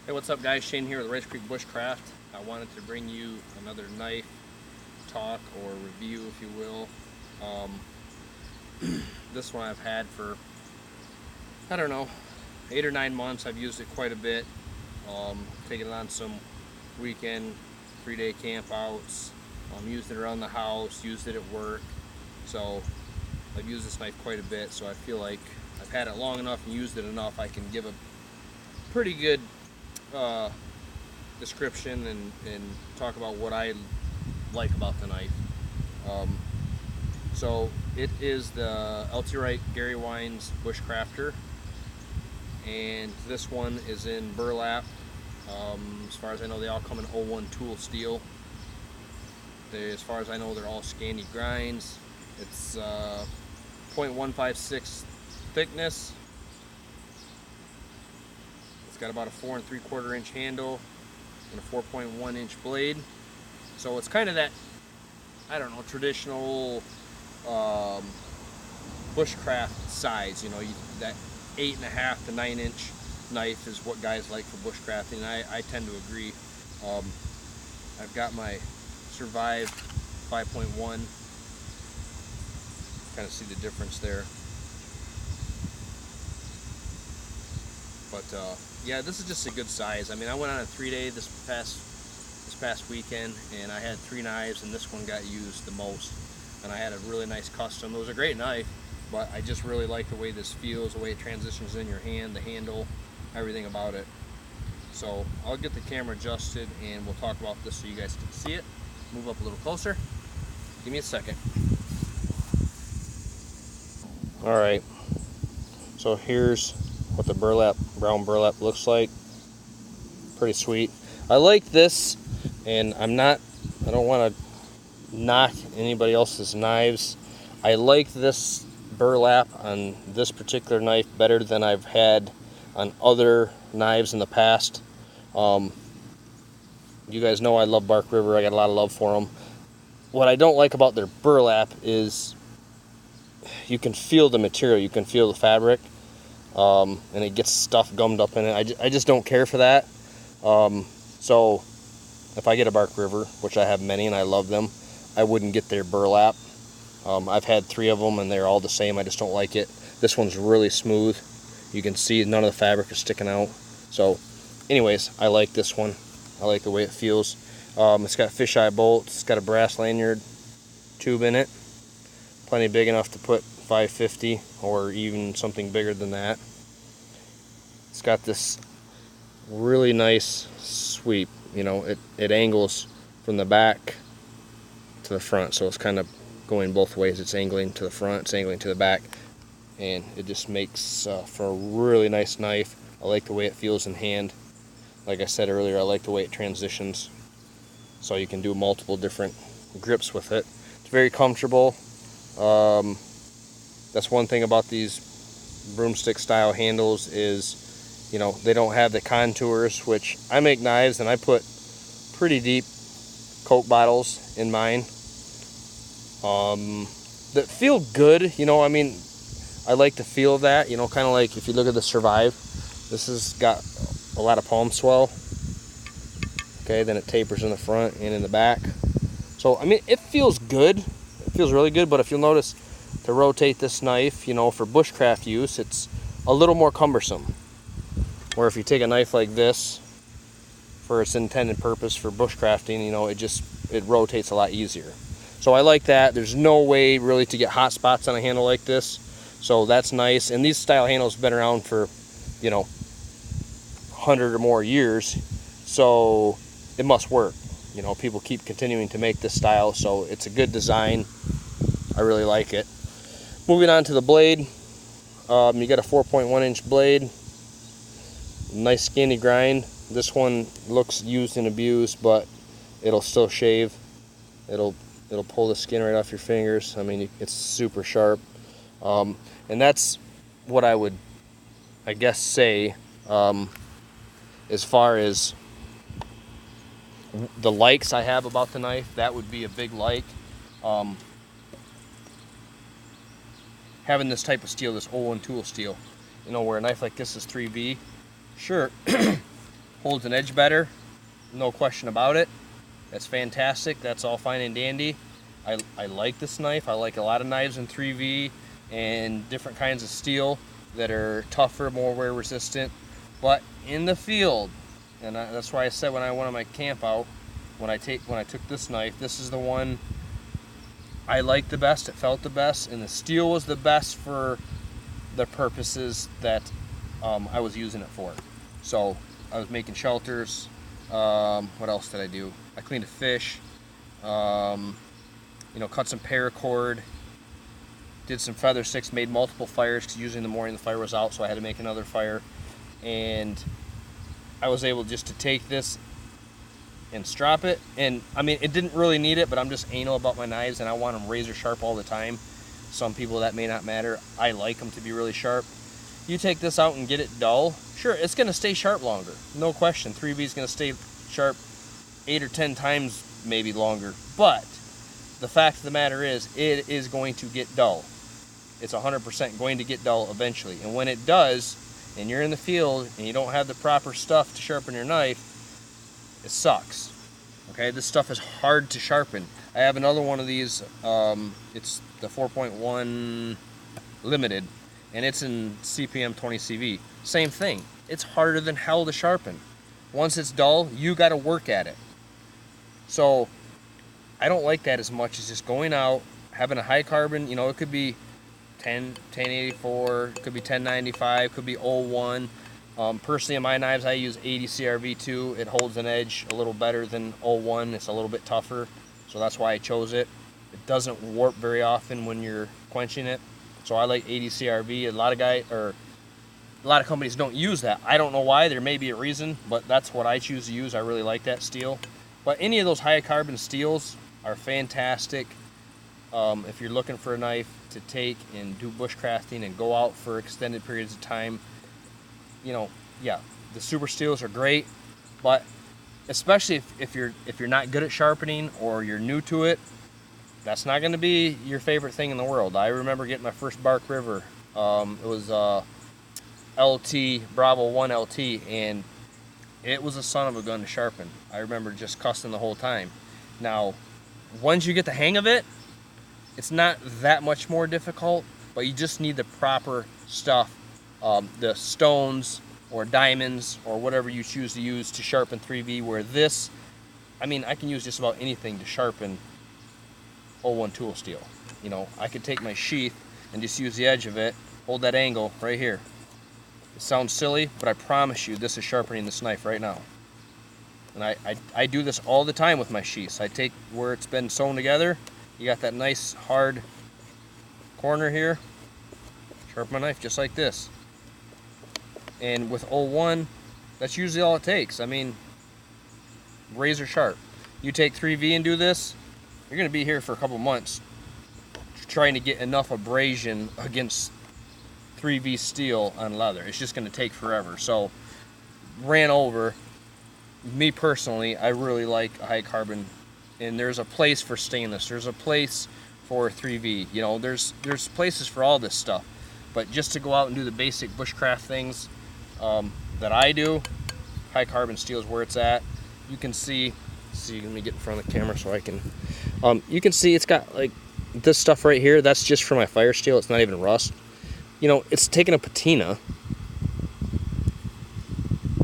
Hey, what's up guys? Shane here with Rice Creek Bushcraft. I wanted to bring you another knife talk or review, if you will. This one I've had for, I don't know, 8 or 9 months. I've used it quite a bit. Taken it on some weekend, 3-day camp outs. Used it around the house, used it at work. So I've used this knife quite a bit, so I feel like I've had it long enough and used it enough I can give a pretty good description and talk about what I like about the knife. So it is the LT Wright Gary Wines Bushcrafter, and this one is in burlap. As far as I know, they all come in 01 tool steel. As far as I know, they're all Scandi grinds. It's 0.156 thickness. It's got about a 4 3/4 inch handle and a 4.1 inch blade. So it's kind of that, I don't know, traditional bushcraft size. You know, that 8.5 to 9 inch knife is what guys like for bushcrafting. I tend to agree. I've got my Survive 5.1. Kind of see the difference there. But yeah, this is just a good size. I mean, I went on a 3-day this past weekend, and I had 3 knives, and this one got used the most. And I had a really nice custom. It was a great knife, but I just really like the way this feels, the way it transitions in your hand, the handle, everything about it. So I'll get the camera adjusted, and we'll talk about this so you guys can see it. Move up a little closer. Give me a second. All right. So here's what the brown burlap looks like. Pretty sweet. I like this, and I don't want to knock anybody else's knives. I like this burlap on this particular knife better than I've had on other knives in the past. You guys know I love Bark River. I got a lot of love for them. What I don't like about their burlap is you can feel the material, you can feel the fabric. And it gets stuff gummed up in it. I just don't care for that. So if I get a Bark River, which I have many and I love them, I wouldn't get their burlap. I've had 3 of them and they're all the same. I just don't like it. This one's really smooth. You can see none of the fabric is sticking out. So anyways, I like this one. I like the way it feels. It's got fisheye bolts. It's got a brass lanyard tube in it. Plenty big enough to put 550 or even something bigger than that. It's got this really nice sweep. You know, it angles from the back to the front, so it's kind of going both ways. It's angling to the front, it's angling to the back, and it just makes for a really nice knife. I like the way it feels in hand. Like I said earlier, I like the way it transitions, so you can do multiple different grips with it. It's very comfortable. That's one thing about these broomstick style handles is, you know, they don't have the contours, which I make knives and I put pretty deep Coke bottles in mine that feel good. You know, I mean, I like the feel of that, you know, kind of like if you look at the Survive, this has got a lot of palm swell. Okay, then it tapers in the front and in the back. So, I mean, it feels good. It feels really good, but if you'll notice, to rotate this knife, you know, for bushcraft use, it's a little more cumbersome. Where if you take a knife like this for its intended purpose for bushcrafting, you know, it rotates a lot easier. So I like that. There's no way really to get hot spots on a handle like this. So that's nice. And these style handles have been around for, you know, 100 or more years. So it must work. You know, people keep continuing to make this style, so it's a good design. I really like it. Moving on to the blade, you got a 4.1 inch blade, nice Scandi grind. This one looks used and abused, but it'll still shave. It'll pull the skin right off your fingers. I mean, it's super sharp, and that's what I would, I guess, say as far as the likes I have about the knife. That would be a big like. Having this type of steel, this 01 tool steel, you know, where a knife like this is 3B, sure, holds an edge better, no question about it. That's fantastic. That's all fine and dandy. I like this knife. I like a lot of knives in 3V and different kinds of steel that are tougher, more wear resistant. But in the field, and that's why I said when I went on my camp out, when I took this knife, this is the one I liked the best. It felt the best, and the steel was the best for the purposes that I was using it for. So I was making shelters. What else did I do? I cleaned a fish. You know, cut some paracord. Did some feather sticks. Made multiple fires because usually in the morning the fire was out, so I had to make another fire. And I was able just to take this and strap it. And I mean, it didn't really need it, but I'm just anal about my knives and I want them razor sharp all the time. Some people that may not matter. I like them to be really sharp. You take this out and get it dull, sure, it's going to stay sharp longer, no question. 3V is going to stay sharp 8 or 10 times maybe longer, but the fact of the matter is it is going to get dull. It's 100% going to get dull eventually, and when it does and you're in the field and you don't have the proper stuff to sharpen your knife, it sucks. Okay, this stuff is hard to sharpen. I have another one of these, it's the 4.1 limited, and it's in CPM 20CV. Same thing, it's harder than hell to sharpen. Once it's dull, you gotta work at it. So I don't like that as much as just going out, having a high carbon, you know, it could be 1084, it could be 1095, could be 01. Personally, in my knives, I use 80 CRV2. It holds an edge a little better than 01. It's a little bit tougher, so that's why I chose it. It doesn't warp very often when you're quenching it, so I like 80 CRV. A lot of companies don't use that. I don't know why. There may be a reason, but that's what I choose to use. I really like that steel. But any of those high carbon steels are fantastic if you're looking for a knife to take and do bushcrafting and go out for extended periods of time. You know, yeah, the super steels are great, but especially if you're not good at sharpening or you're new to it, that's not going to be your favorite thing in the world. I remember getting my first Bark River. It was LT Bravo 1 LT, and it was a son of a gun to sharpen. I remember just cussing the whole time. Now, once you get the hang of it, it's not that much more difficult, but you just need the proper stuff. The stones or diamonds or whatever you choose to use to sharpen 3V, where this, I mean, I can use just about anything to sharpen 01 tool steel. You know, I could take my sheath and just use the edge of it, hold that angle right here. It sounds silly, but I promise you this is sharpening this knife right now. And I do this all the time with my sheaths. I take where it's been sewn together, you got that nice hard corner here, sharpen my knife just like this. And with 01, that's usually all it takes. I mean, razor sharp. You take 3V and do this, you're going to be here for a couple months trying to get enough abrasion against 3V steel on leather. It's just going to take forever. So, ran over. Me personally, I really like a high carbon, and there's a place for stainless. There's a place for 3V. You know, there's places for all this stuff. But just to go out and do the basic bushcraft things that I do, high carbon steel is where it's at. You can see, let me get in front of the camera so I can, you can see it's got like this stuff right here. That's just for my fire steel. It's not even rust. You know, it's taking a patina,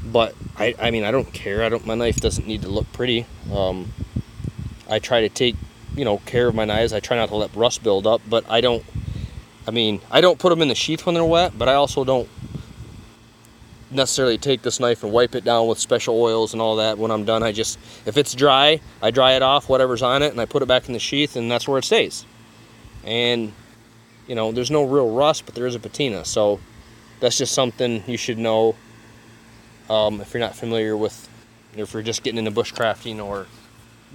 but I mean, I don't care. My knife doesn't need to look pretty. I try to take, you know, care of my knives. I try not to let rust build up, but I don't put them in the sheath when they're wet, but I also don't necessarily take this knife and wipe it down with special oils and all that when I'm done. If it's dry, I dry it off, whatever's on it, and I put it back in the sheath, and that's where it stays. And, you know, there's no real rust, but there is a patina, so that's just something you should know if you're not familiar with, if you're just getting into bushcrafting or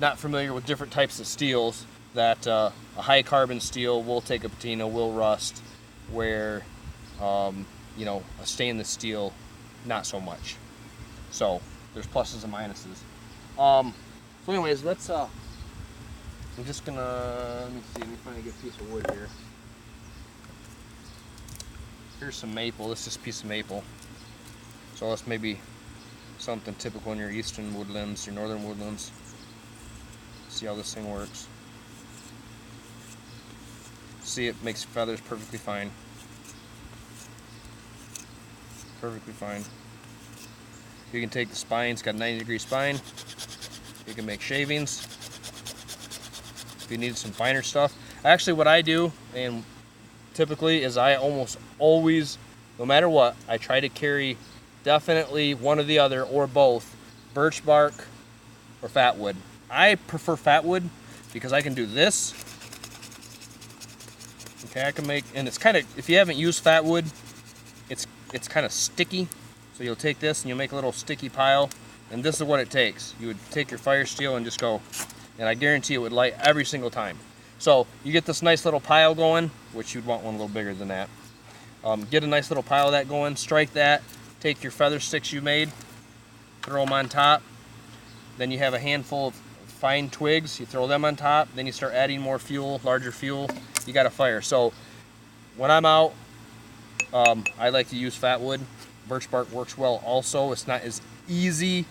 not familiar with different types of steels, that a high carbon steel will take a patina, will rust, where you know, a stainless steel, not so much. So there's pluses and minuses. So anyways, let's I'm just gonna, let me find a good piece of wood here. Here's some maple. This is a piece of maple. So let's maybe something typical in your eastern woodlands, your northern woodlands. See how this thing works. See, it makes feathers perfectly fine. Perfectly fine. You can take the spine, it's got a 90-degree spine. You can make shavings. If you need some finer stuff. Actually, what I do, and typically, is I almost always, no matter what, I try to carry definitely one or the other, or both, birch bark or fat wood. I prefer fat wood because I can do this. Okay, I can make, and it's kind of, if you haven't used fat wood, it's kind of sticky. So you'll take this and you'll make a little sticky pile, and this is what it takes. You would take your fire steel and just go, and I guarantee it would light every single time. So you get this nice little pile going, which you'd want one a little bigger than that. Get a nice little pile of that going, strike that, take your feather sticks you made, throw them on top. Then you have a handful of fine twigs, you throw them on top, then you start adding more fuel, larger fuel, you got a fire. So when I'm out, I like to use fat wood. Birch bark works well also. It's not as easy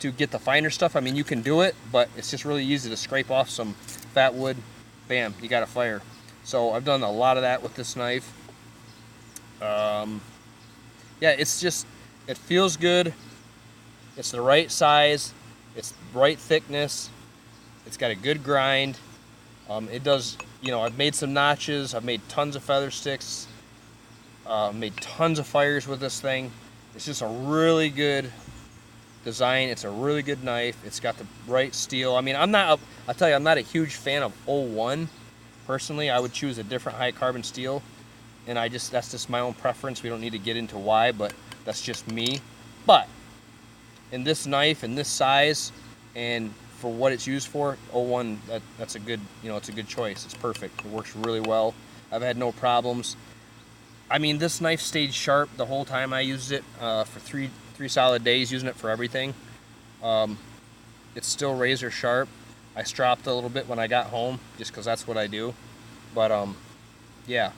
to get the finer stuff. I mean, you can do it, but it's just really easy to scrape off some fat wood. Bam, you got a fire. So I've done a lot of that with this knife. Yeah, it's just, it feels good. It's the right size. It's right thickness. It's got a good grind. It does, you know, I've made some notches. I've made tons of feather sticks. Made tons of fires with this thing. It's just a really good design. It's a really good knife. It's got the right steel. I mean, I'll tell you, I'm not a huge fan of 01. Personally, I would choose a different high carbon steel. And that's just my own preference. We don't need to get into why, but that's just me. But in this knife, in this size, and for what it's used for, 01, that's a good, you know, it's a good choice. It's perfect. It works really well. I've had no problems. I mean, this knife stayed sharp the whole time I used it, for three solid days, using it for everything. It's still razor sharp. I stropped a little bit when I got home, just because that's what I do. But yeah.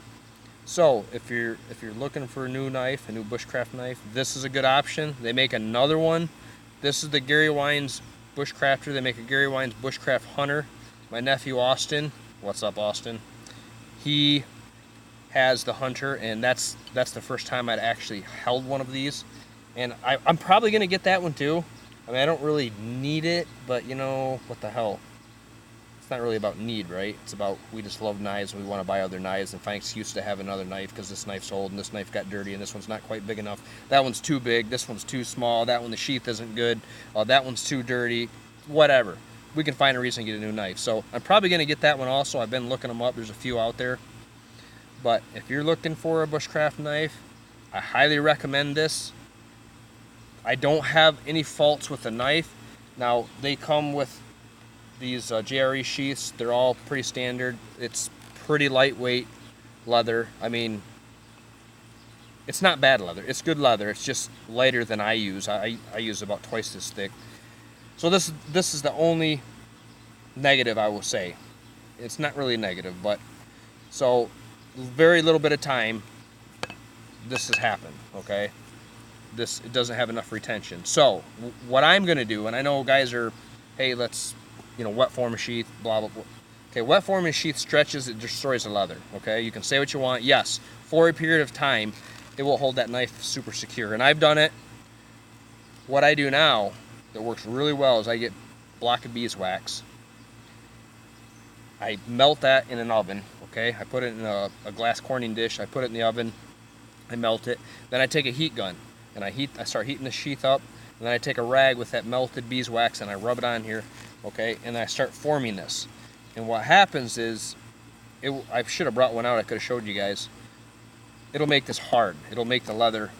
So if you're looking for a new knife, a new bushcraft knife, this is a good option. They make another one. This is the Gary Wines Bushcrafter. They make a Gary Wines Bushcraft Hunter. My nephew Austin, what's up Austin? He has the Hunter, and that's the first time I'd actually held one of these, and I'm probably gonna get that one too. I mean, I don't really need it, but you know, what the hell, it's not really about need, right? It's about, we just love knives and we want to buy other knives and find excuse to have another knife because this knife's old and this knife got dirty and this one's not quite big enough, that one's too big, this one's too small, that one, the sheath isn't good, that one's too dirty, whatever. We can find a reason to get a new knife. So I'm probably gonna get that one also. I've been looking them up, there's a few out there. But if you're looking for a bushcraft knife, I highly recommend this. I don't have any faults with the knife. Now, they come with these JRE sheaths. They're all pretty standard. It's pretty lightweight leather. I mean, it's not bad leather. It's good leather. It's just lighter than I use. I use about twice this thick. So this is the only negative I will say. It's not really negative, but so very little bit of time this has happened, okay? It doesn't have enough retention. So what I'm gonna do, and I know guys are, hey, let's, you know, wet form a sheath, blah blah blah. Okay, wet form a sheath stretches, it destroys the leather. Okay, you can say what you want. Yes, for a period of time it will hold that knife super secure, and I've done it. What I do now that works really well is I get a block of beeswax, I melt that in an oven. Okay, I put it in a glass corning dish, I put it in the oven, I melt it, then I take a heat gun and I start heating the sheath up, and then I take a rag with that melted beeswax and I rub it on here, okay, and I start forming this. And what happens is, I should have brought one out, I could have showed you guys, it'll make this hard, it'll make the leather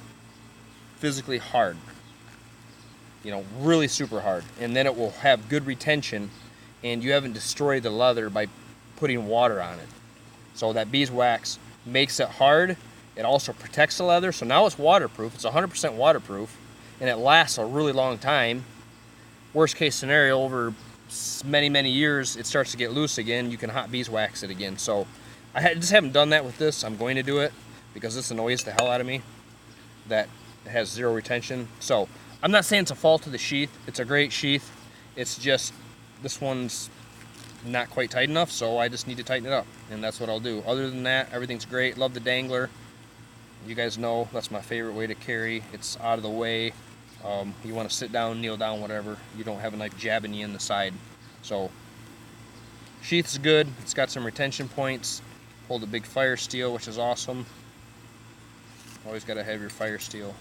physically hard, you know, really super hard, and then it will have good retention, and you haven't destroyed the leather by putting water on it. So that beeswax makes it hard. It also protects the leather. So now it's waterproof. It's 100% waterproof, and it lasts a really long time. Worst case scenario, over many years, it starts to get loose again. You can hot beeswax it again. So I just haven't done that with this. I'm going to do it because this annoys the hell out of me that it has zero retention. So I'm not saying it's a fault of the sheath. It's a great sheath. It's just this one's not quite tight enough, so I just need to tighten it up, and that's what I'll do. Other than that, everything's great. Love the dangler. You guys know that's my favorite way to carry. It's out of the way. You want to sit down, kneel down, whatever. You don't have a knife jabbing you in the side. So sheath's good. It's got some retention points. Hold a big fire steel, which is awesome. Always got to have your fire steel.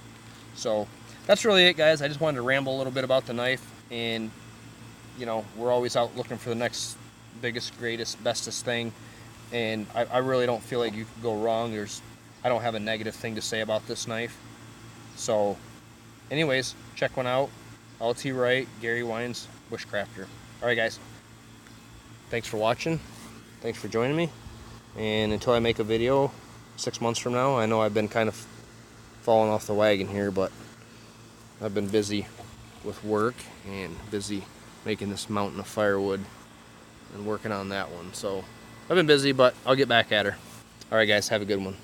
So that's really it, guys. I just wanted to ramble a little bit about the knife, and you know, we're always out looking for the next biggest, greatest, bestest thing, and I really don't feel like you could go wrong. I don't have a negative thing to say about this knife. So anyways, check one out. LT Wright, Gary Wines, Bushcrafter. Alright guys, thanks for watching, thanks for joining me, and until I make a video 6 months from now, I know I've been kind of falling off the wagon here, but I've been busy with work and busy making this mountain of firewood and working on that one. So I've been busy, but I'll get back at her. Alright guys, have a good one.